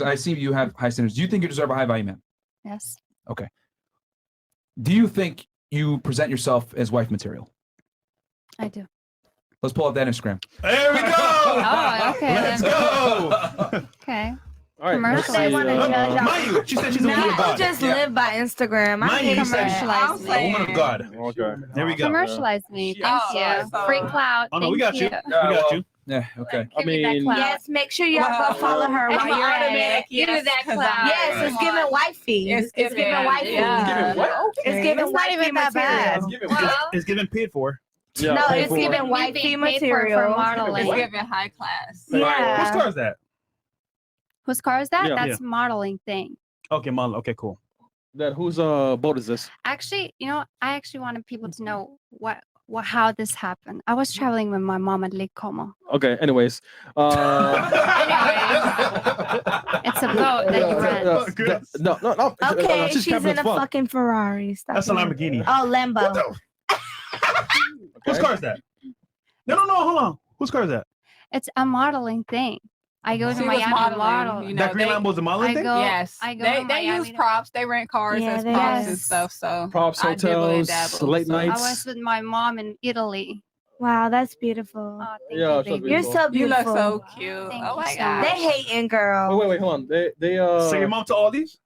I see you have high standards. Do you think you deserve a high value man? Yes. Okay. Do you think you present yourself as wife material? I do. Let's pull up that Instagram. There we go. Oh, okay. Let's go. Okay. All right. Commercial. They want to judge y'all. Mayu, she said she's a woman Now of God. just live by Instagram. I Mayu, hate you said commercialize she's a woman of God. Okay. There we go. Commercialize me. Thank you. Free clout. Oh no, we got you. Thank We got you. Yeah, okay. Give me that clout. Yes, make sure y'all go follow her It's while my you're at automatic. it. Give me that clout. Yes, it's giving wifey. It's giving wifey. Giving what? It's giving It's not wifey even that bad. material. It's giving paid for. Yeah. No, paid it's for. giving Me wifey being paid for material. modeling. What? Giving high class. Yeah. Whose car is that? Whose car is that? Yeah. That's modeling thing. Okay, model. Okay, cool. That whose boat is this? Actually, I actually wanted people to know how this happened. I was traveling with my mom at Lake Como. Okay. Anyways. It's a boat that you rent. No. Okay, she's capping in as a fuck. fucking Ferrari. Stop That's a it. Lamborghini. Oh, Lambo. Whose car is that? No, hold on. Whose car is that? It's a modeling thing. I go to She was Miami modeling, model. you know, That green they- Lambo's a modeling I thing? go. Yes, I go they to Miami use props. They rent cars Yeah, as they props do. and stuff. So Props, I dibble and hotels, dabble, late so- I nights. was with my mom in Italy. Wow, that's beautiful. Oh, thank Yeah, you, it's so baby. You're beautiful. so You look beautiful. so cute. Thank Oh you my so god. They hating, girl. Wait, hold on. They So your mom to all these?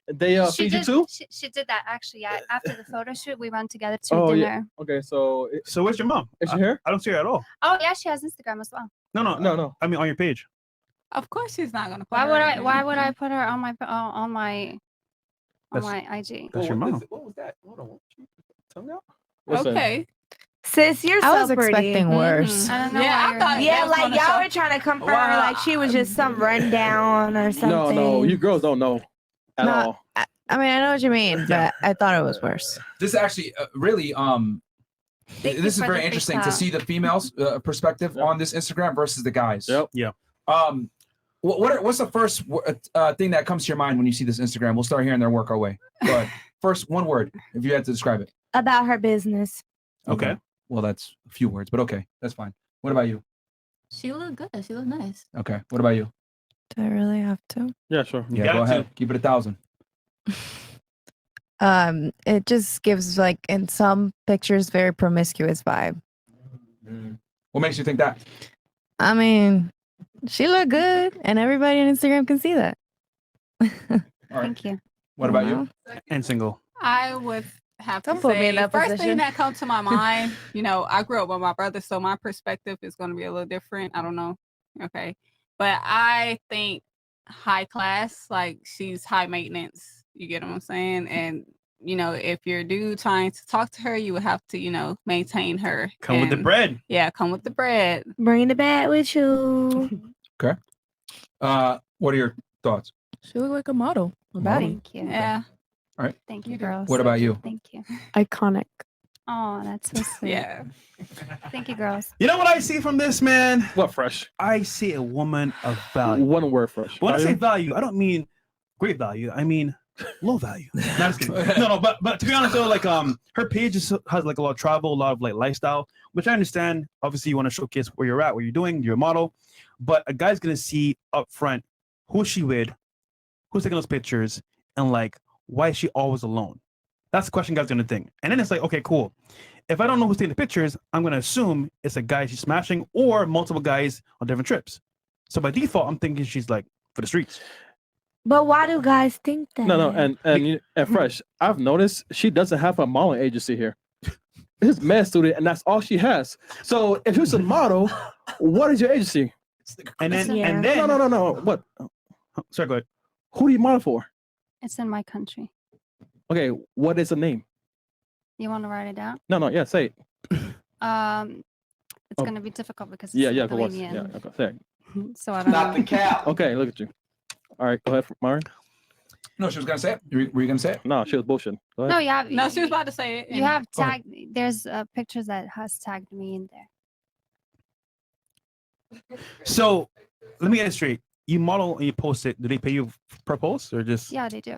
She feed you did, too? she did that actually. Yeah, after the photo shoot, we went together to Oh, yeah. dinner. Okay, so So where's your mom? is she here? I don't see her at all. Oh yeah, she has Instagram as well. No. I mean on your page. Of course, she's not gonna. Put Why her would in I? there. Why would I put her on my That's- IG? That's your mom. What was that? Hold on. Tongue out? Okay. Sis, you're I so was pretty. expecting worse. I don't know. Yeah, why I you're thought- Yeah, That was like gonna y'all show- were trying to confirm Wow. like she was just some rundown or something. No, you girls don't know at No. all. I mean, I know what you mean, but I thought it was worse. This actually really Thank you this is for the very free interesting to clout. see the females' perspective Yep. on this Instagram versus the guys. Yep. Yeah. What's the first thing that comes to your mind when you see this Instagram? We'll start here and then work our way. But first, one word, if you had to describe it. About her business. Okay. Well, that's a few words, but okay, that's fine. What about you? She looked good. She looked nice. Okay. What about you? Do I really have to? Yeah, sure. You Yeah, got go to. ahead. Keep it 1,000. It just gives like in some pictures very promiscuous vibe. What makes you think that? I mean, she looked good, and everybody on Instagram can see that. All right. Thank you. What about you? And single. I would have Don't to put me say in that first position. thing that comes to my mind. I grew up with my brother, so my perspective is going to be a little different. I don't know. Okay, but I think high class, like she's high maintenance. You get what I'm saying? And if you're a dude trying to talk to her, you would have to, maintain her. Come with the And- bread. Yeah, come with the bread. Bring the bag with you. Okay. What are your thoughts? She looked like a model. A baddie. Thank you. Yeah, Thank you, You do. girls. What about you? Thank you. Iconic. Oh, that's so sweet. yeah. Thank you, girls. You know what I see from this, man? What fresh? I see a woman of value. One word fresh. When I say value, I don't mean great value. I mean low value. No, I'm just kidding. No, but to be honest though, like her page has like a lot of travel, a lot of like lifestyle, which I understand. Obviously, you want to showcase where you're at, what you're doing, you're a model. But a guy's gonna see up front who's she with, who's taking those pictures, and like why is she always alone? That's the question guys gonna think. And then it's like, okay, cool. If I don't know who's taking the pictures, I'm gonna assume it's a guy she's smashing or multiple guys on different trips. So by default, I'm thinking she's like for the streets. But why do guys think that? No, and fresh. I've noticed she doesn't have a modeling agency here. It's med student, and that's all she has. So if you're a model, what is your agency? And then Yeah. and then No. What? sorry, go ahead. Who do you model for? It's in my country. Okay, what is the name? You want to write it down? No, yeah, say it. It's Oh. gonna be difficult because it's Yeah, of course. Lithuanian. Yeah, okay, say it. So I don't know. cap. Okay, look at you. All right, go ahead, Myron. No, she was gonna say it. Were you gonna say it? No, she was bullshit. Go No, ahead. you have. No, she was about to say it. You and- have Go ahead. tagged. There's pictures that has tagged me in there. So let me get it straight. You model and you post it. Do they pay you per post or just? Yeah, they do.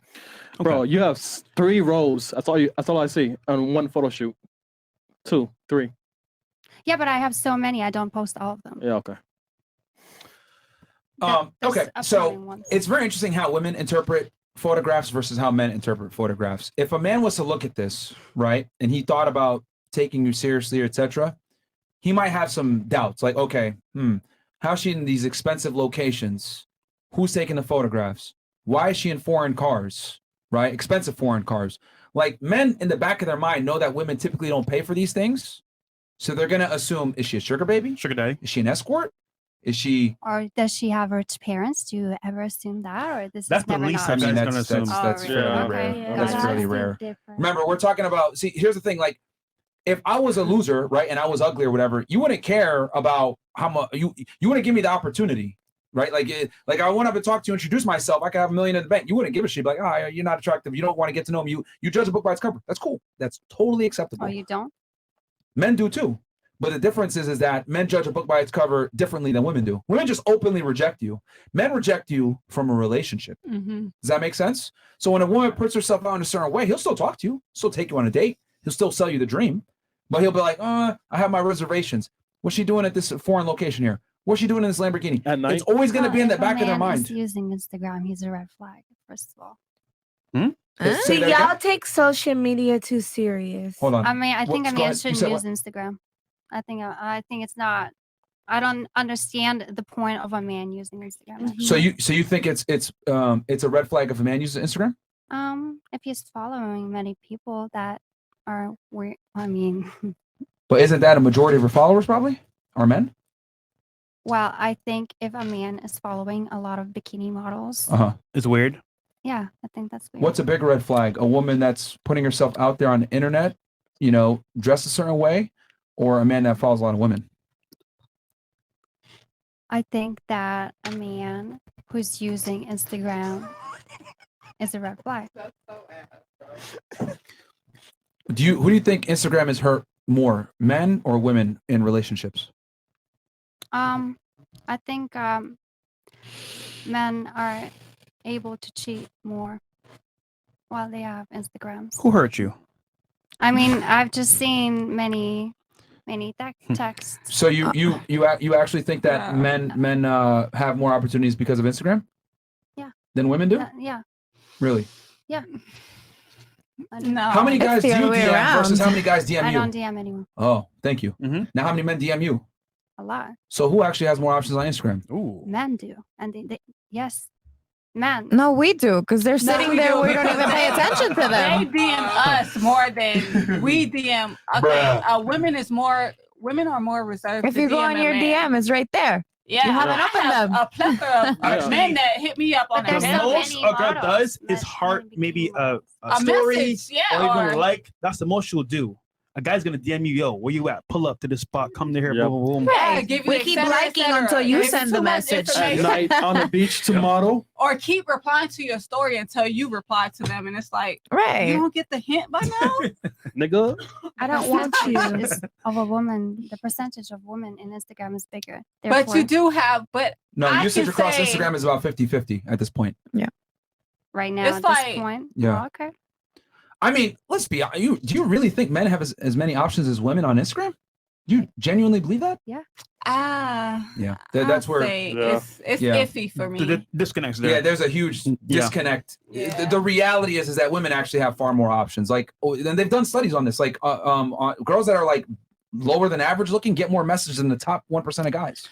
Bro, you have 3 rows. That's all I see on one photo shoot. 2, 3. Yeah, but I have so many. I don't post all of them. Yeah, okay. Okay, upcoming so ones. it's very interesting how women interpret photographs versus how men interpret photographs. If a man was to look at this, right, and he thought about taking you seriously, etc., he might have some doubts. Like, okay, how's she in these expensive locations? Who's taking the photographs? Why is she in foreign cars? Right, expensive foreign cars. Like, men in the back of their mind know that women typically don't pay for these things, so they're gonna assume: is she a sugar baby? Sugar daddy. Is she an escort? Is she? Or does she have rich parents? Do you ever assume that, or this That's is the never least an I'm option? gonna assume. That's Oh, fairly really? rare. Okay. That's Got it. fairly rare. Remember, we're talking about. See, here's the thing. Like, if I was a loser, right, and I was ugly or whatever, you wouldn't care about how much you wouldn't give me the opportunity, right? Like I went up and talked to you, introduce myself. I could have $1 million in the bank. You wouldn't give a shit. Like, oh, you're not attractive. You don't want to get to know me. You judge a book by its cover. That's cool. That's totally acceptable. Oh, you don't? Men do too. But the difference is that men judge a book by its cover differently than women do. Women just openly reject you. Men reject you from a relationship. Mm-hmm. Does that make sense? So when a woman puts herself out in a certain way, he'll still talk to you, still take you on a date, he'll still sell you the dream, but he'll be like, I have my reservations. What's she doing at this foreign location here? What's she doing in this Lamborghini? At night? It's always going to be in the If a back of their man is mind. using Instagram, he's a red flag, first of all. Say See, that y'all again? take social media too serious. Hold on. I mean, I think a Go man ahead. You shouldn't said use what? Instagram. I think it's not. I don't understand the point of a man using Instagram. So you think it's a red flag if a man uses Instagram? If he's following many people that are weird, I mean, But isn't that a majority of her followers probably are men? well, I think if a man is following a lot of bikini models, It's weird. yeah, I think that's weird. What's a big red flag? A woman that's putting herself out there on the internet, dressed a certain way, or a man that follows a lot of women? I think that a man who's using Instagram is a red flag. Who do you think Instagram has hurt more, men or women in relationships? I think men are able to cheat more while they have Instagrams. Who hurt you? I mean, I've just seen many texts. So you actually think that men have more opportunities because of Instagram? Yeah. Than women do? Yeah. Really? Yeah. No. How many It's guys the do you other way DM versus around. how many guys DM I you? don't DM anyone. Oh, thank you. Mhm. Now, how many men DM you? A lot. So who actually has more options on Instagram? Ooh. Men do, and they yes, men. No, we do, because they're sitting we there. do, We don't because even pay they- attention to They them. DM us more than we DM. Okay, women are more reserved. If to you go on DM your than men. DM, it's right there. Yeah, You have I it up in have them. a plethora of Actually, men that hit me up on But their there's The so most many a girl models, does men is heart shouldn't be maybe doing a a story message, yeah, or even or like. That's the most she'll do. A guy's gonna DM you, yo, where you at? Pull up to this spot. Come to here. Yep. Boom, boom, boom. yeah, give you We et keep cetera, et liking cetera. until you Give send too the much message. At information. night on the beach to model. Or keep replying to your story until you reply to them, and it's like you Right. don't get the hint by now. Nigga. I don't want you. Of a woman, the percentage of women in Instagram is bigger. But Therefore, you do have, but No, I usage can across say- Instagram is about 50-50 at this point. right now It's at like- this point. Yeah. Oh, okay. I mean, let's be honest. Do you really think men have as many options as women on Instagram? Do you genuinely believe that? Yeah. That's where. Yeah. it's Yeah. iffy for me. The disconnects there. Yeah, there's a huge disconnect. Yeah. The reality is that women actually have far more options. Like, and they've done studies on this. Like, girls that are like lower than average looking get more messages than the top 1% of guys.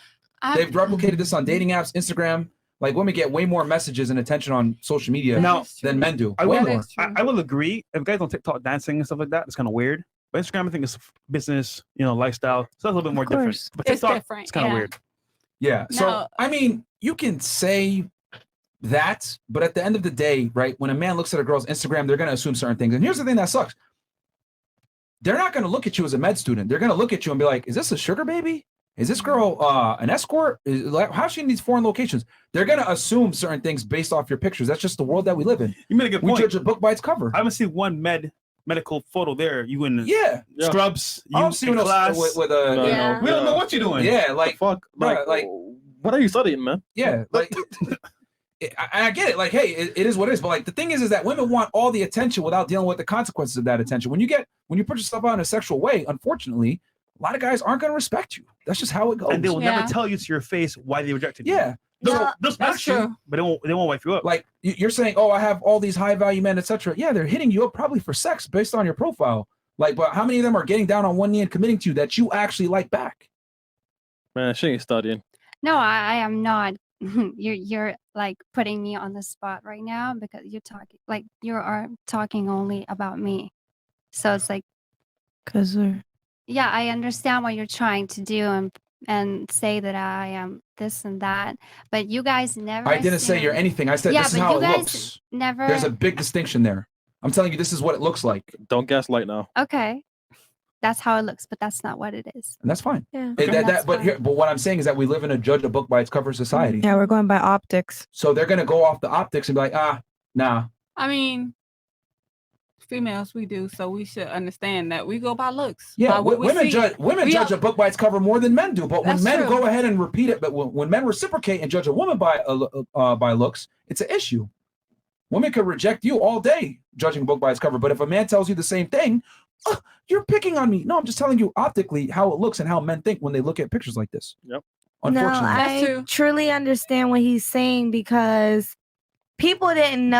They've replicated this on dating apps, Instagram. Like, women get way more messages and attention on social media Now, than men do. I Way will, more. I will agree. If guys on TikTok dancing and stuff like that, it's kind of weird. But Instagram, I think it's business, lifestyle. So that's a little bit more different. course. But It's TikTok, different, it's kind of yeah. weird. Yeah. So, No. I mean, you can say that, but at the end of the day, right, when a man looks at a girl's Instagram, they're going to assume certain things. And here's the thing that sucks. They're not going to look at you as a med student. They're going to look at you and be like, is this a sugar baby? Is this girl an escort? How's she in these foreign locations? They're going to assume certain things based off your pictures. That's just the world that we live in. You made a good We point. judge a book by its cover. I haven't seen one medical photo there. You in Yeah. scrubs, I you don't see in no class. with a, No, you Yeah. know, We don't know what you're doing. yeah, Like, like, fuck. Like, bruh, like- what are you studying, man? yeah, like, I get it. Like, hey, it is what it is. But like, the thing is that women want all the attention without dealing with the consequences of that attention. When you put yourself out in a sexual way, unfortunately, a lot of guys aren't going to respect you. That's just how it goes. And they will Yeah. never tell you to your face why they rejected you. Yeah. they'll smash you, true. but they won't wipe you up. Like you're saying, oh, I have all these high value men, etc. Yeah, they're hitting you up probably for sex based on your profile. Like, but how many of them are getting down on one knee and committing to you that you actually like back? Man, she ain't studying. No, I am not. You're like putting me on the spot right now because you're talking like you are talking only about me. So it's like, Cause we're yeah, I understand what you're trying to do and say that I am this and that, but you guys never. I didn't say you're assume- anything. I said Yeah, this is but how you it guys looks. never. There's a big distinction there. I'm telling you, this is what it looks like, Don't gaslight now. Okay, that's how it looks, but that's not what it is. and that's fine. Yeah. It- Okay, that's but what I'm saying is that we live in a judge a book by its cover society. yeah, we're going by optics. So they're gonna go off the optics and be like, nah. I mean, females we do, so we should understand that we go by looks. Yeah, by what we women see. judge a book by its cover more than men do. But when That's men true. go ahead and repeat it, but when men reciprocate and judge a woman by looks, it's an issue. Women could reject you all day judging a book by its cover, but if a man tells you the same thing, you're picking on me. No, I'm just telling you optically how it looks and how men think when they look at pictures like this. Yep. Unfortunately. No, That's I true. truly understand what he's saying because people didn't know.